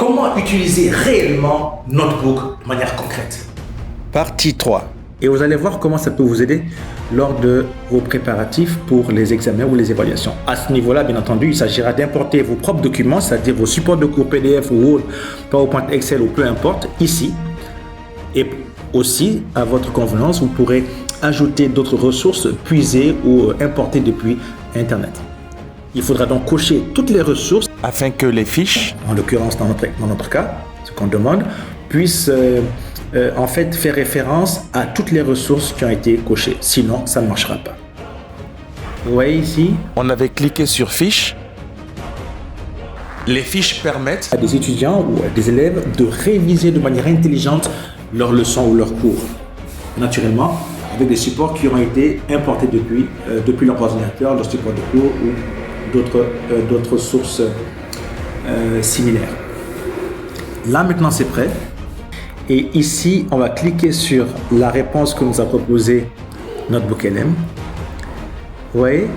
Comment utiliser réellement Notebook de manière concrète? Partie 3. Et vous allez voir comment ça peut vous aider lors de vos préparatifs pour les examens ou les évaluations. À ce niveau-là, bien entendu, il s'agira d'importer vos propres documents, c'est-à-dire vos supports de cours PDF, Word, PowerPoint, Excel ou peu importe, ici. Et aussi, à votre convenance, vous pourrez ajouter d'autres ressources puisées ou importées depuis Internet. Il faudra donc cocher toutes les ressources afin que les fiches, en l'occurrence dans notre cas, ce qu'on demande, puissent en fait faire référence à toutes les ressources qui ont été cochées. Sinon, ça ne marchera pas. Vous voyez ici, on avait cliqué sur fiches. Les fiches permettent à des étudiants ou à des élèves de réviser de manière intelligente leurs leçons ou leurs cours. Naturellement, avec des supports qui ont été importés depuis leur ordinateur, leur support de cours ou d'autres sources similaires. Là maintenant c'est prêt. Et ici, on va cliquer sur la réponse que nous a proposée Notebook LM. Vous voyez?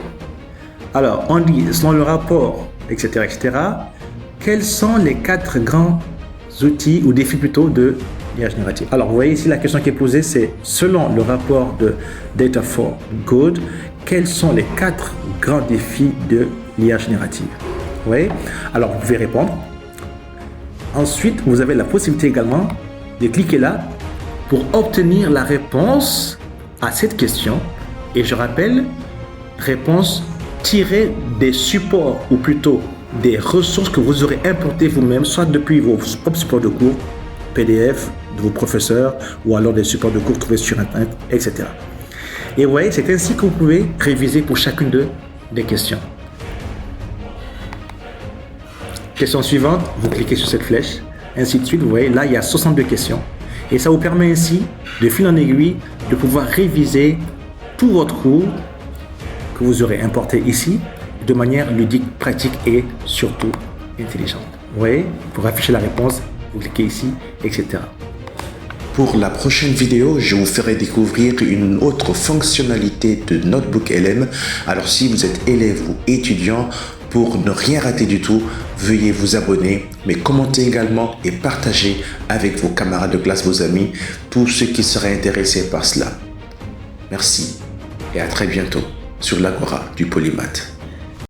Alors, on dit, selon le rapport, etc., quels sont les 4 grands outils ou défis plutôt de l'IA générative? Alors, vous voyez ici, la question qui est posée, c'est selon le rapport de Data for Good, quels sont les 4 grands défis de l'IA générative? Vous voyez? Alors, vous pouvez répondre. Ensuite, vous avez la possibilité également de cliquer là pour obtenir la réponse à cette question. Et je rappelle, réponse tirée des supports ou plutôt des ressources que vous aurez importées vous-même, soit depuis vos propres supports de cours, PDF, de vos professeurs ou alors des supports de cours trouvés sur Internet, etc. Et vous voyez, c'est ainsi que vous pouvez réviser pour chacune des questions. Question suivante, vous cliquez sur cette flèche, ainsi de suite. Vous voyez, là, il y a 62 questions. Et ça vous permet ainsi, de fil en aiguille, de pouvoir réviser tout votre cours que vous aurez importé ici, de manière ludique, pratique et surtout intelligente. Vous voyez, pour afficher la réponse, vous cliquez ici, etc. Pour la prochaine vidéo, je vous ferai découvrir une autre fonctionnalité de Notebook LM. Alors si vous êtes élève ou étudiant, pour ne rien rater du tout, veuillez vous abonner, mais commentez également et partagez avec vos camarades de classe, vos amis, tous ceux qui seraient intéressés par cela. Merci et à très bientôt sur l'Agora du Polymath.